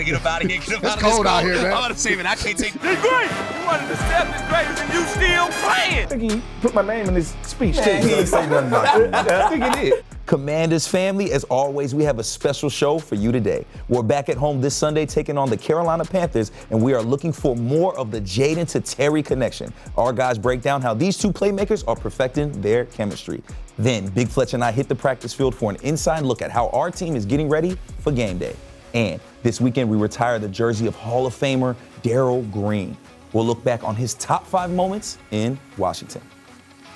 to get up out of here. Get up out of cold out here, man. I'm about to say, man, I can't take It's great. You wanted to step as greatest and you still playing. I think he put my name in his speech, too. Man, he ain't say nothing about it. I think he did. Commanders family, as always, we have a special show for you today. We're back at home this Sunday taking on the Carolina Panthers, and we are looking for more of the Jaden to Terry connection. Our guys break down how these two playmakers are perfecting their chemistry. Then, Big Fletch and I hit the practice field for an inside look at how our team is getting ready for game day. And this weekend, we retire the jersey of Hall of Famer Daryl Green. We'll look back on his top 5 moments in Washington.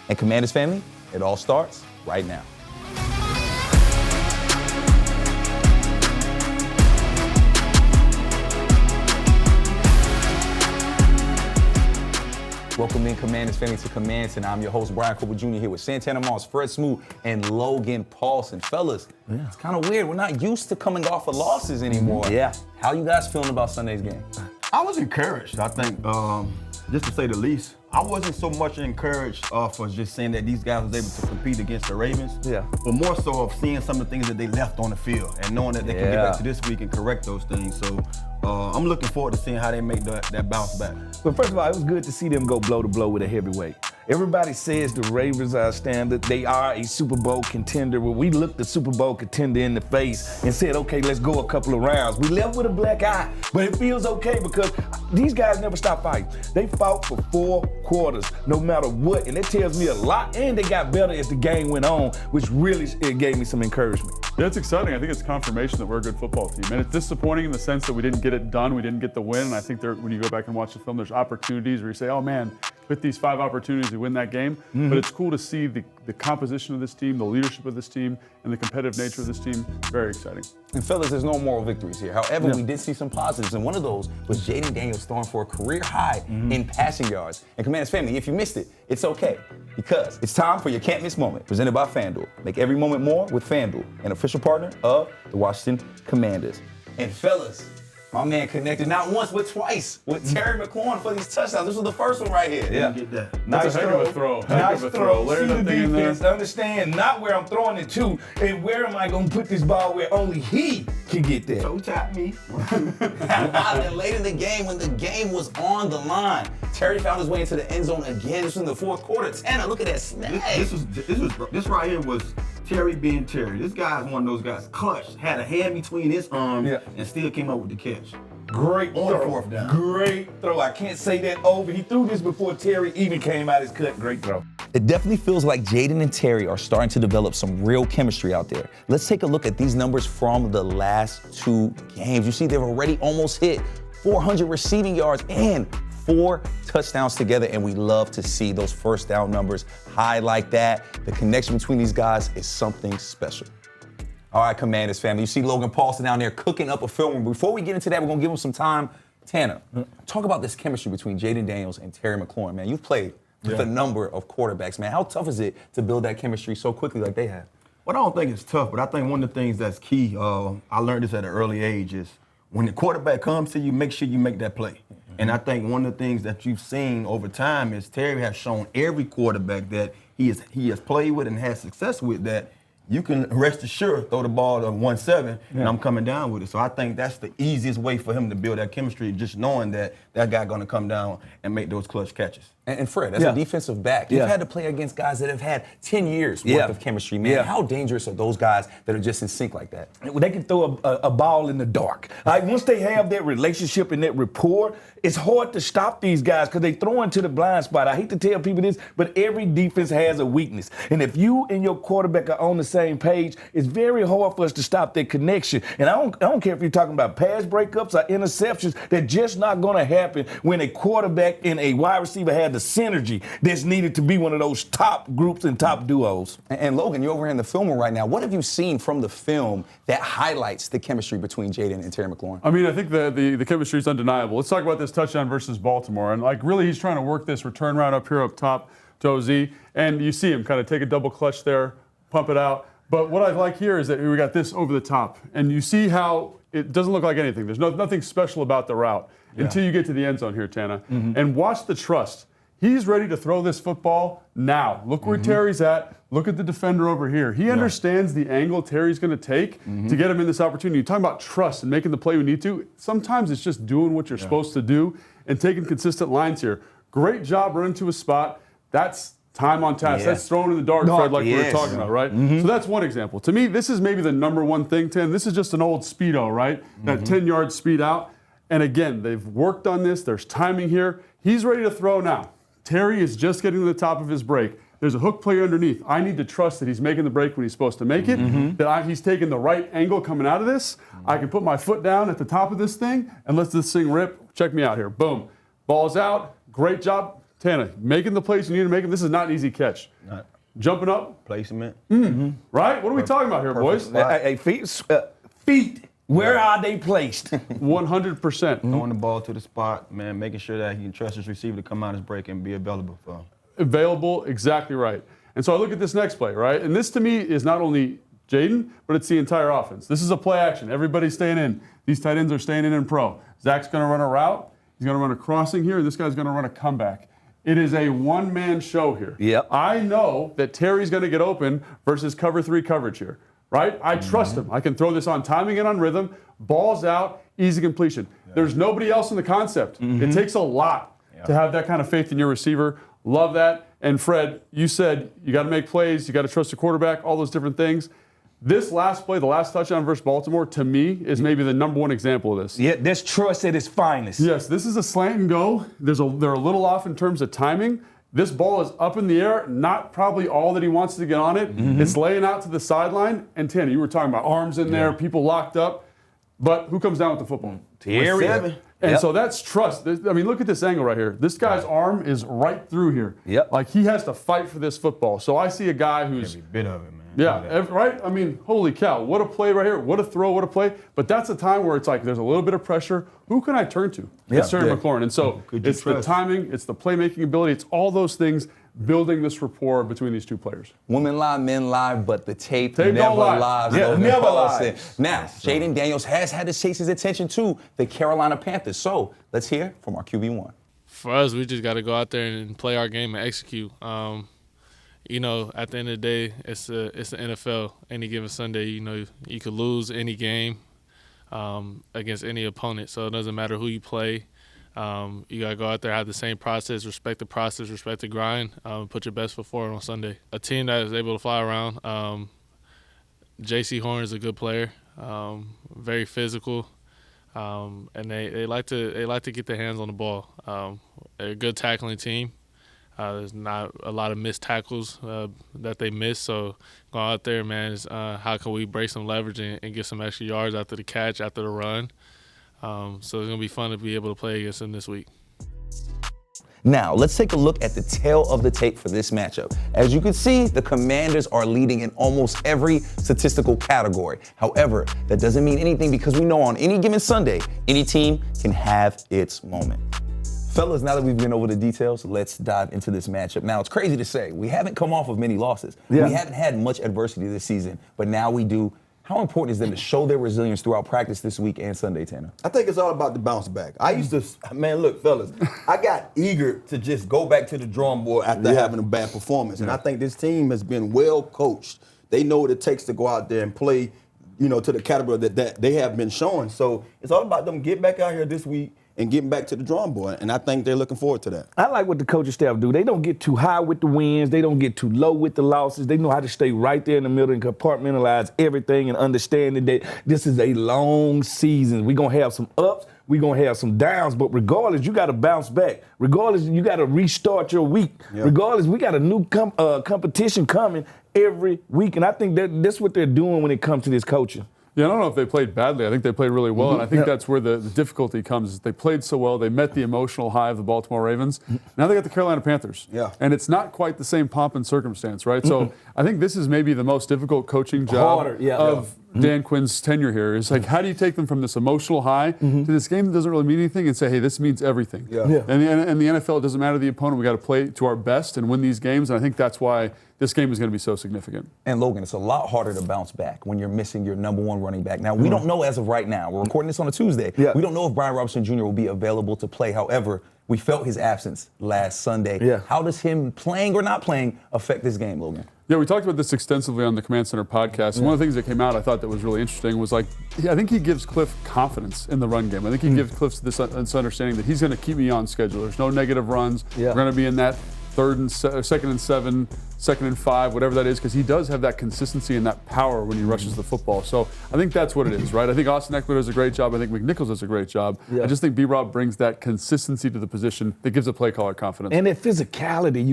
And Commanders family, it all starts right now. Welcome in, Commanders family, to Commands, and I'm your host, Brian Cooper Jr. here with Santana, Fred Smoot, and Logan Paulsen. Fellas, It's kind of weird. We're not used to coming off of losses anymore. Yeah. How you guys feeling about Sunday's game? I was encouraged, I think, just to say the least. I wasn't so much encouraged for just saying that these guys was able to compete against the Ravens, but more so of seeing some of the things that they left on the field and knowing that they can get back to this week and correct those things. So I'm looking forward to seeing how they make that bounce back. But first of all, it was good to see them go blow to blow with a heavyweight. Everybody says the Ravens are standard. They are a Super Bowl contender. Well, we looked the Super Bowl contender in the face and said, okay, let's go a couple of rounds. We left with a black eye, but it feels okay because these guys never stop fighting. They fought for 4 quarters, no matter what, and it tells me a lot, and they got better as the game went on, which really it gave me some encouragement. Yeah, it's exciting. I think it's confirmation that we're a good football team. And it's disappointing in the sense that we didn't get it done, we didn't get the win, and I think when you go back and watch the film, there's opportunities where you say, oh man, with these 5 opportunities, we win that game. But it's cool to see the composition of this team, the leadership of this team, and the competitive nature of this team. Very exciting. And fellas, there's no moral victories here. However, we did see some positives, and one of those was Jaden Daniels throwing for a career high in passing yards. And Commanders family, if you missed it, it's okay, because it's time for your can't miss moment, presented by FanDuel. Make every moment more with FanDuel, an official partner of the Washington Commanders. And fellas, my man connected not once but twice with Terry McLaurin for these touchdowns. This was the first one right here. Yeah. Get that. That's a heck of a throw. Nice throw. Layer See the that thing in there. defense. Understand not where I'm throwing it to, and where am I going to put this ball where only he can get there. Don't tap me. And late in the game, when the game was on the line, Terry found his way into the end zone again. This was in the 4th quarter. Tanner, look at that snag. This right here was Terry being Terry. This guy's one of those guys, clutch, had a hand between his arms and still came up with the catch. Great On throw. 4th down. Great throw. I can't say that over. He threw this before Terry even came out his cut. Great throw. It definitely feels like Jaden and Terry are starting to develop some real chemistry out there. Let's take a look at these numbers from the last 2 games. You see they've already almost hit 400 receiving yards and 4 touchdowns together, and we love to see those first down numbers high like that. The connection between these guys is something special. All right, Commanders family, you see Logan Paulsen down there cooking up a film. Before we get into that, we're going to give him some time. Tanner, talk about this chemistry between Jaden Daniels and Terry McLaurin. Man, you've played with a number of quarterbacks, man. How tough is it to build that chemistry so quickly like they have? Well, I don't think it's tough, but I think one of the things that's key, I learned this at an early age, is when the quarterback comes to you, make sure you make that play. And I think one of the things that you've seen over time is Terry has shown every quarterback that he has played with and had success with that you can rest assured throw the ball to 1-7 and I'm coming down with it. So I think that's the easiest way for him to build that chemistry, just knowing that that guy going to come down and make those clutch catches. And Fred, as a defensive back, you've had to play against guys that have had 10 years worth of chemistry, man. How dangerous are those guys that are just in sync like that? They can throw a ball in the dark. Like, once they have that relationship and that rapport, it's hard to stop these guys because they throw into the blind spot. I hate to tell people this, but every defense has a weakness. And if you and your quarterback are on the same page, it's very hard for us to stop that connection. And I don't care if you're talking about pass breakups or interceptions, they're just not going to happen when a quarterback and a wide receiver have the synergy that's needed to be one of those top groups and top duos. And Logan, you're over here in the film room right now. What have you seen from the film that highlights the chemistry between Jaden and Terry McLaurin? I mean, I think the chemistry is undeniable. Let's talk about this touchdown versus Baltimore. And, like, really he's trying to work this return route up here up top to OZ. And you see him kind of take a double clutch there, pump it out. But what I like here is that we got this over the top. And you see how it doesn't look like anything. There's nothing special about the route until you get to the end zone here, Tana. And watch the trust. He's ready to throw this football now. Look where Terry's at. Look at the defender over here. He understands the angle Terry's going to take to get him in this opportunity. You're talking about trust and making the play we need to. Sometimes it's just doing what you're supposed to do and taking consistent lines here. Great job running to a spot. That's time on task. That's thrown in the dark, Fred, like we were talking about, right? So that's one example. To me, this is maybe the number one thing, 10. This is just an old speedo, right? That 10-yard speed out. And again, they've worked on this. There's timing here. He's ready to throw now. Terry is just getting to the top of his break. There's a hook play underneath. I need to trust that he's making the break when he's supposed to make it, that he's taking the right angle coming out of this. I can put my foot down at the top of this thing and let this thing rip. Check me out here. Boom. Ball's out. Great job, Tana. Making the plays you need to make. This is not an easy catch. Jumping up. Placement. Right? What are we talking about here, boys? Hey, feet. Where are they placed? 100%. Throwing the ball to the spot, man, making sure that he can trust his receiver to come out his break and be available for him. Available, exactly right. And so I look at this next play, right? And this to me is not only Jaden, but it's the entire offense. This is a play action. Everybody's staying in. These tight ends are staying in pro. Zach's going to run a route. He's going to run a crossing here. And this guy's going to run a comeback. It is a one-man show here. Yep. I know that Terry's going to get open versus cover 3 coverage here, right? I trust him. I can throw this on timing and on rhythm. Ball's out, easy completion. There's nobody else in the concept. It takes a lot to have that kind of faith in your receiver. Love that. And Fred, you said you got to make plays, you got to trust the quarterback, all those different things. This last play, the last touchdown versus Baltimore, to me, is maybe the number one example of this. Yeah, that's trust at its finest. Yes, this is a slant and go. They're a little off in terms of timing. This ball is up in the air, not probably all that he wants to get on it. It's laying out to the sideline. And Tanner, you were talking about arms in there, people locked up. But who comes down with the football? Terry. And so that's trust. I mean, look at this angle right here. This guy's arm is right through here. Yep. Like he has to fight for this football. So I see a guy who's Every bit of it, man. right? I mean, holy cow, what a play right here. What a throw, what a play. But that's a time where it's like there's a little bit of pressure. Who can I turn to? It's Terry McLaurin. And so it's the timing, it's the playmaking ability, it's all those things building this rapport between these two players. Women lie, men lie, but the tape Tape never don't lie. lies. Yeah, Logan never Paulsen. lies. Now, Jaden Daniels has had to chase his attention to the Carolina Panthers. So let's hear from our QB1. For us, we just got to go out there and play our game and execute. You know, at the end of the day, it's the NFL. Any given Sunday, you know, you could lose any game against any opponent. So it doesn't matter who you play. You got to go out there, have the same process, respect the grind, put your best foot forward on Sunday. A team that is able to fly around. J.C. Horn is a good player, very physical, and they like to get their hands on the ball. They're a good tackling team. There's not a lot of missed tackles that they miss. So going out there, man, is how can we break some leverage and get some extra yards after the catch, after the run. So it's going to be fun to be able to play against them this week. Now, let's take a look at the tail of the tape for this matchup. As you can see, the Commanders are leading in almost every statistical category. However, that doesn't mean anything because we know on any given Sunday, any team can have its moment. Fellas, now that we've been over the details, let's dive into this matchup. Now, it's crazy to say, we haven't come off of many losses. Yeah. We haven't had much adversity this season, but now we do. How important is them to show their resilience throughout practice this week and Sunday, Tanner? I think it's all about the bounce back. I used to, man, look, fellas, I got eager to just go back to the drawing board after having a bad performance. And I think this team has been well coached. They know what it takes to go out there and play, you know, to the caliber that they have been showing. So it's all about them getting back out here this week and getting back to the drawing board. And I think they're looking forward to that. I like what the coaching staff do. They don't get too high with the wins. They don't get too low with the losses. They know how to stay right there in the middle and compartmentalize everything and understanding that this is a long season. We're going to have some ups. We're going to have some downs. But regardless, you got to bounce back. Regardless, you got to restart your week. Yep. Regardless, we got a new competition coming every week. And I think that's what they're doing when it comes to this coaching. Yeah, I don't know if they played badly. I think they played really well, and I think that's where the difficulty comes. Is they played so well. They met the emotional high of the Baltimore Ravens. Now they got the Carolina Panthers. Yeah. And it's not quite the same pomp and circumstance, right? So I think this is maybe the most difficult coaching job of Dan Quinn's tenure here. Is like, how do you take them from this emotional high to this game that doesn't really mean anything and say, hey, this means everything. And the NFL, it doesn't matter the opponent. We got to play to our best and win these games, and I think that's why this game is going to be so significant. And Logan, it's a lot harder to bounce back when you're missing your number one running back. Now, we don't know as of right now. We're recording this on a Tuesday. We don't know if Brian Robinson Jr. will be available to play. However, We felt his absence last Sunday. Yeah. How does him playing or not playing affect this game, Logan? Yeah, we talked about this extensively on the Command Center podcast. And one of the things that came out I thought that was really interesting was I think he gives Cliff confidence in the run game. I think he gives Cliff this understanding that he's going to keep me on schedule. There's no negative runs. Yeah. We're going to be in that second and 7, second and 5, whatever that is, because he does have that consistency and that power when he rushes the football. So I think that's what it is, right? I think Austin Eckler does a great job. I think McNichols does a great job. Yeah. I just think B-Rob brings that consistency to the position that gives a play caller confidence. And that physicality,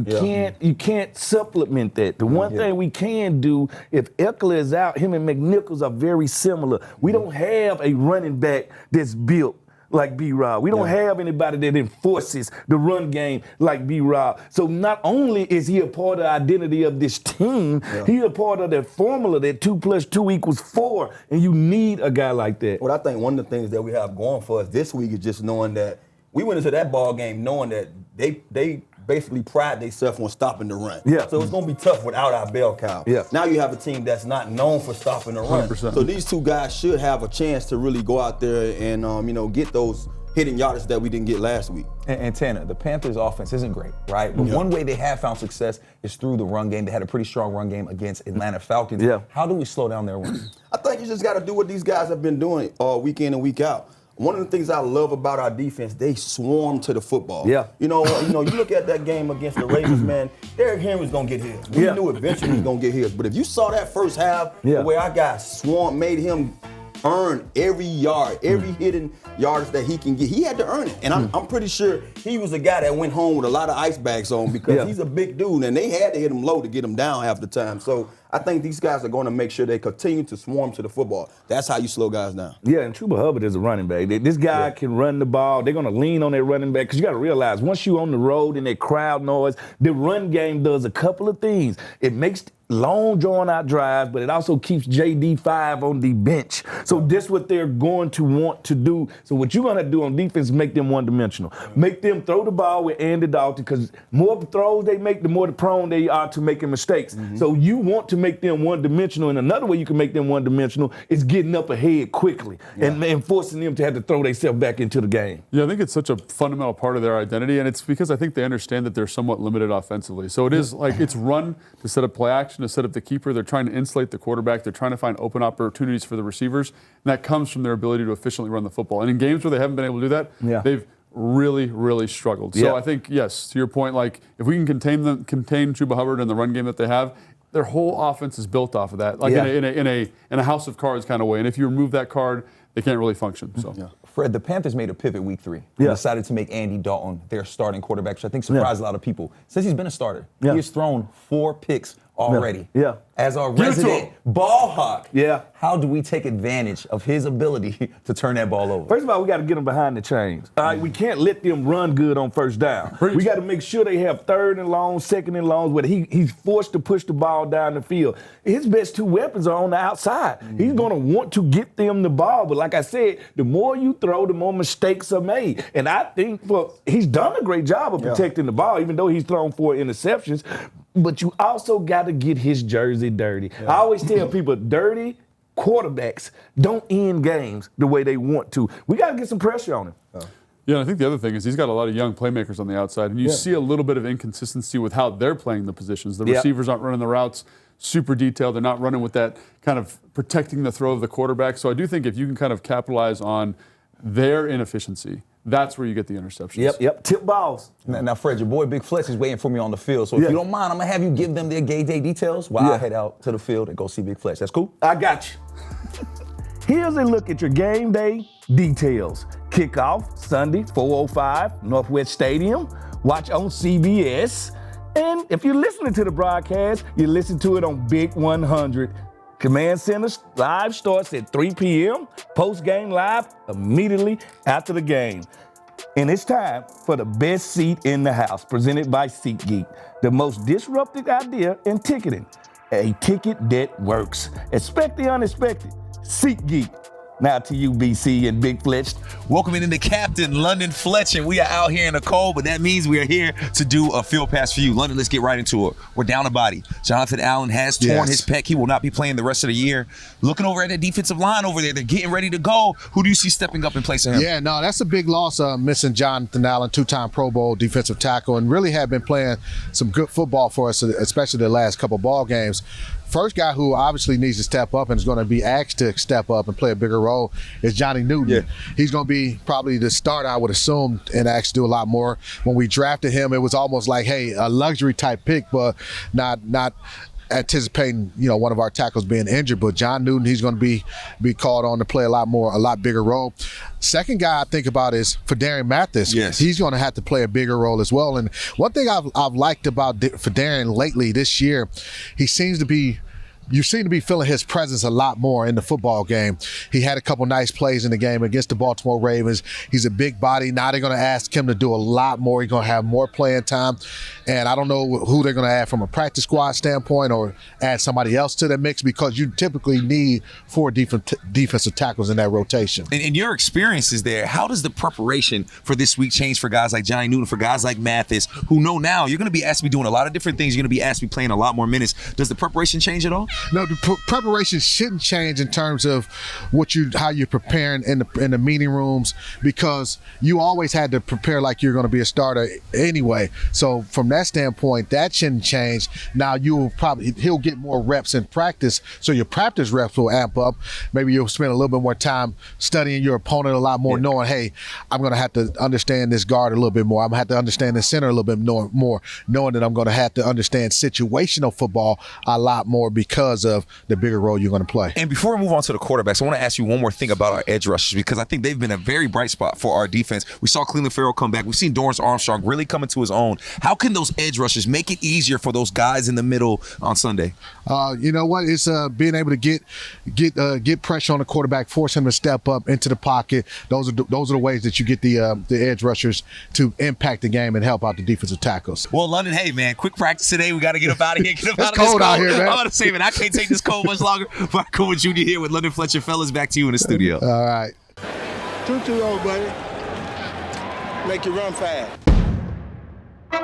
you can't supplement that. The one thing we can do, if Eckler is out, him and McNichols are very similar. We don't have a running back that's built like B-Rob. We don't have anybody that enforces the run game like B-Rob. So not only is he a part of the identity of this team, he's a part of that formula that 2 + 2 = 4, and you need a guy like that. Well, I think one of the things that we have going for us this week is just knowing that we went into that ball game knowing that they basically pride themselves on stopping the run. Yeah. So it's going to be tough without our bell cow. Yeah. Now you have a team that's not known for stopping the run. 100%. So these two guys should have a chance to really go out there and get those hitting yardage that we didn't get last week. And Tanner, the Panthers' offense isn't great, right? But one way they have found success is through the run game. They had a pretty strong run game against Atlanta Falcons. Yeah. How do we slow down their run? I think you just got to do what these guys have been doing week in and week out. One of the things I love about our defense, they swarm to the football. Yeah. You look at that game against the Ravens, man, Derrick Henry's going to get his. We knew eventually he was going to get his. But if you saw that first half, the way our guys swarmed, made him earn every yard, every hidden yardage that he can get. He had to earn it. And I'm pretty sure he was a guy that went home with a lot of ice bags on because he's a big dude, and they had to hit him low to get him down half the time. So I think these guys are going to make sure they continue to swarm to the football. That's how you slow guys down. Yeah, and Chuba Hubbard is a running back. This guy can run the ball. They're going to lean on their running back because you got to realize once you're on the road and that crowd noise, the run game does a couple of things. It makes long drawn-out drives, but it also keeps JD5 on the bench. So that's what they're going to want to do. So what you're going to do on defense is make them one-dimensional. Make them throw the ball with Andy Dalton because more throws they make, the more prone they are to making mistakes. So you want to make them one-dimensional, and another way you can make them one-dimensional is getting up ahead quickly and forcing them to have to throw themselves back into the game. Yeah, I think it's such a fundamental part of their identity, and it's because I think they understand that they're somewhat limited offensively. So it is like it's run to set up play action, to set up the keeper. They're trying to insulate the quarterback. They're trying to find open opportunities for the receivers, and that comes from their ability to efficiently run the football. And in games where they haven't been able to do that, they've really, really struggled. So I think, yes, to your point, like if we can contain Chuba Hubbard and the run game that they have, their whole offense is built off of that, like in a house of cards kind of way. And if you remove that card, they can't really function. So. Fred, the Panthers made a pivot week 3. They decided to make Andy Dalton their starting quarterback, which I think surprised a lot of people. Since he's been a starter, he has thrown 4 picks already. As our resident ball hawk, how do we take advantage of his ability to turn that ball over? First of all, we got to get them behind the chains. All right, we can't let them run good on first down. We got to make sure they have 3rd and long, 2nd and longs, where he's forced to push the ball down the field. His best 2 weapons are on the outside. He's going to want to get them the ball, but like I said, the more you throw, the more mistakes are made. And I think he's done a great job of protecting the ball, even though he's thrown 4 interceptions. But you also got to get his jersey dirty. I always tell people, dirty quarterbacks don't end games the way they want to. We got to get some pressure on him. Yeah, I think the other thing is he's got a lot of young playmakers on the outside, and you see a little bit of inconsistency with how they're playing the positions. The receivers aren't running the routes super detailed. They're not running with that kind of protecting the throw of the quarterback. So I do think if you can kind of capitalize on their inefficiency, that's where you get the interceptions. Tip balls. Now, Fred, your boy Big Flex is waiting for me on the field. So if you don't mind, I'm going to have you give them their game day details while I head out to the field and go see Big Flex. That's cool? I got you. Here's a look at your game day details. Kickoff Sunday, 4:05, Northwest Stadium. Watch on CBS. And if you're listening to the broadcast, you listen to it on Big 100. Command Center live starts at 3 p.m. Post-game live immediately after the game. And it's time for the best seat in the house, presented by SeatGeek, the most disruptive idea in ticketing. A ticket that works. Expect the unexpected. SeatGeek. Now to you, BC and Big Fletch. Welcoming in the captain, London Fletch, and we are out here in the cold, but that means we are here to do a field pass for you. London, let's get right into it. We're down a body. Jonathan Allen has torn his pec. He will not be playing the rest of the year. Looking over at the defensive line over there, they're getting ready to go. Who do you see stepping up in place of him? Yeah, no, that's a big loss, missing Jonathan Allen, two-time Pro Bowl defensive tackle, and really have been playing some good football for us, especially the last couple ball games. First guy who obviously needs to step up and is going to be asked to step up and play a bigger role is Johnny Newton. Yeah. He's going to be probably the starter, I would assume, and asked to do a lot more. When we drafted him, it was almost like, hey, a luxury type pick, but not anticipating, one of our tackles being injured. But John Newton, he's going to be called on to play a lot bigger role. Second guy I think about is Fadarian Mathis. Yes. He's going to have to play a bigger role as well. And one thing I've liked about Fadarian lately this year, you seem to be feeling his presence a lot more in the football game. He had a couple nice plays in the game against the Baltimore Ravens. He's a big body. Now they're going to ask him to do a lot more. He's going to have more playing time. And I don't know who they're going to add from a practice squad standpoint or add somebody else to the mix, because you typically need 4 defensive tackles in that rotation. In your experiences there, how does the preparation for this week change for guys like Johnny Newton, for guys like Mathis, who know now you're going to be asked to be doing a lot of different things. You're going to be asked to be playing a lot more minutes. Does the preparation change at all? No, the preparation shouldn't change in terms of how you're preparing in the meeting rooms, because you always had to prepare like you're going to be a starter anyway. So from that standpoint, that shouldn't change. Now he'll get more reps in practice, so your practice reps will amp up. Maybe you'll spend a little bit more time studying your opponent a lot more, knowing, hey, I'm going to have to understand this guard a little bit more. I'm going to have to understand the center a little bit more, knowing that I'm going to have to understand situational football a lot more because of the bigger role you're going to play. And before we move on to the quarterbacks, I want to ask you one more thing about our edge rushers, because I think they've been a very bright spot for our defense. We saw Cleveland Farrell come back. We've seen Dorrance Armstrong really come into his own. How can those edge rushers make it easier for those guys in the middle on Sunday? You know what? It's being able to get pressure on the quarterback, force him to step up into the pocket. Those are the ways that you get the edge rushers to impact the game and help out the defensive tackles. Well, London, hey man, quick practice today. We got to get up out of here. It's cold out here, man. I'm gonna say, man, I can't take this cold much longer. Marco with Junior here with London Fletcher. Fellas, back to you in the studio. All right. 2-2 old buddy. Make you run fast. The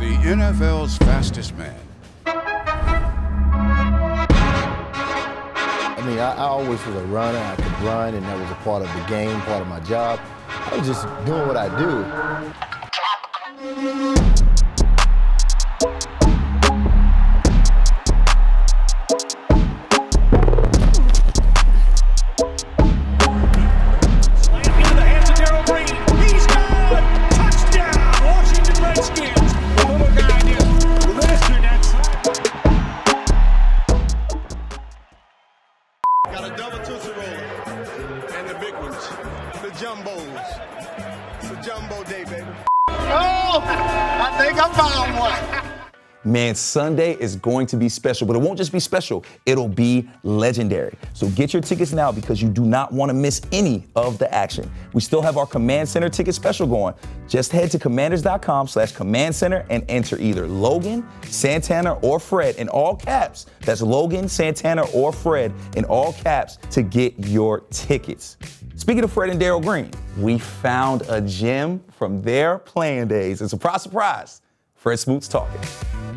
NFL's fastest man. I mean, I always was a runner. I could run, and that was a part of the game, part of my job. I was just doing what I do. Into the hands of Daryl Green. He's gone. Touchdown, Washington Redskins. The little guy just blistered that side. Got a double Tootsie Roller. And the big ones. The Jumbos. It's a Jumbo day, baby. Oh, I think I found one. Man, Sunday is going to be special, but it won't just be special, it'll be legendary. So get your tickets now, because you do not want to miss any of the action. We still have our Command Center ticket special going. Just head to commanders.com/Command Center and enter either Logan, Santana, or Fred in all caps. That's Logan, Santana, or Fred in all caps to get your tickets. Speaking of Fred and Daryl Green, we found a gem from their playing days. And surprise, surprise, Fred Smoot's talking.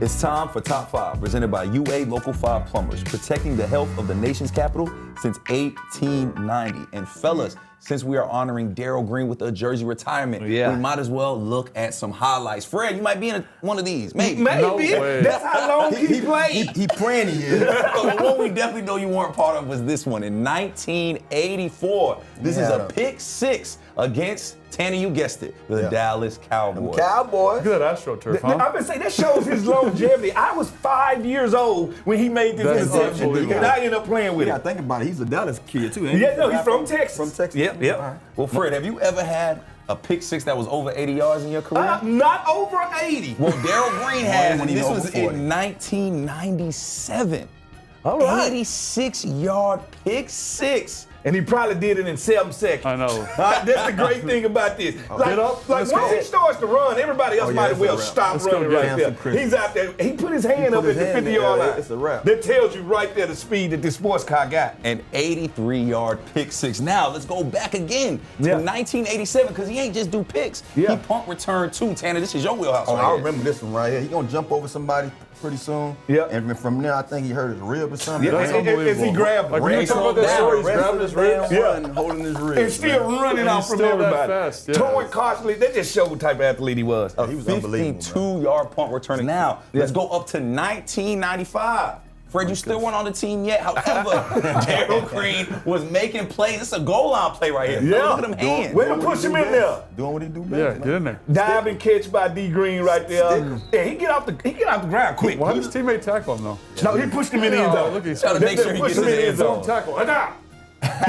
It's time for Top 5, presented by UA Local 5 Plumbers, protecting the health of the nation's capital since 1890. And fellas, since we are honoring Daryl Green with a jersey retirement, we might as well look at some highlights. Fred, you might be in one of these, maybe. No way. That's how long he played. He praying he is. But one we definitely know you weren't part of was this one in 1984. This is a pick 6 against, Tanner, you guessed it, the Dallas Cowboys. Cowboys. Good AstroTurf, huh? I've been saying that shows his longevity. I was 5 years old when he made this That's interception, unbelievable. and I ended up playing with Yeah, it. think about it. He's a Dallas kid too, ain't he? Yeah, no, he's from Texas. From Texas. Yep. All right. Well, Fred, have you ever had a pick 6 that was over 80 yards in your career? Not over 80. Well, Daryl Green had, and When he this over was 40. in 1997. All right. 86-yard pick 6 And he probably did it in 7 seconds. I know. That's the great thing about this. Get up, let's once go. he starts to run, everybody else might as well stop Let's go running get right there. He's out there. He put his hand up at the 50-yard line. It's a wrap. That tells you right there the speed that this sports car got. An 83-yard pick six. Now, let's go back again to 1987, because he ain't just do picks. Yeah. He punt return too. Tanner, this is your wheelhouse Oh, right I here. remember this one right here. He gonna jump over somebody pretty soon. Yeah. And from there, I think he hurt his rib or something. That's As unbelievable. he grabbed Like when you Ray talk about that down, story, he's Rest grabbing of his the damn ribs. run, holding his ribs. and still running And out he's from still that everybody. fast, yeah. Throwing constantly. That just showed what type of athlete he was. Oh, he was unbelievable, man. 52-yard punt return. Now, let's go up to 1995. Fred, you still weren't on the team yet. However, Daryl Green was making plays. It's a goal line play right here. Yeah. Look at them hands. Way to push him in there. Doing what he do best. Yeah, man. get in there. Diving catch by D Green right there. Yeah, he get off the ground quick. Why did his teammate tackle him though? No, he pushed him in the end zone. Look, he's Trying to make sure he Push gets him in the his end end zone. zone. tackle.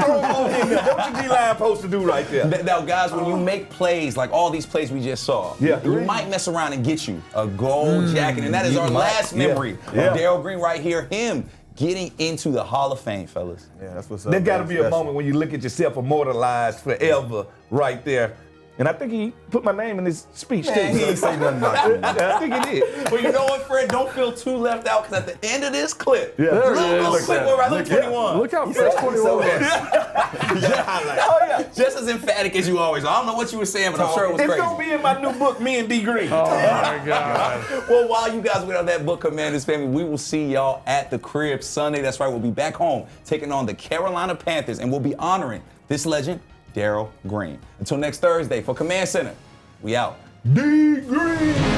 Throw him on in there. That's what your D-line supposed to do right there. Now, guys, when you make plays like all these plays we just saw, Yeah. you might mess around and get you a gold jacket. And that is You our might. last memory Yeah. of Daryl Green right here. Him getting into the Hall of Fame, fellas. Yeah, that's what's up. There got to man. be a Special. moment when you look at yourself immortalized forever right there. And I think he put my name in his speech, too. Man, he ain't say nothing about you. I think he did. But you know what, Fred? Don't feel too left out, because at the end of this clip, Yeah. There he little is. clip where I look 21. Look how fresh 21 was. Oh, yeah. Just as emphatic as you always are. I don't know what you were saying, but I'm sure it was It's crazy. going to be in my new book, Me and D Green. Oh my God. Well, while you guys wait on that book, Commanders family, we will see y'all at the crib Sunday. That's right, we'll be back home taking on the Carolina Panthers, and we'll be honoring this legend, Daryl Green. Until next Thursday, for Command Center, we out. D Green.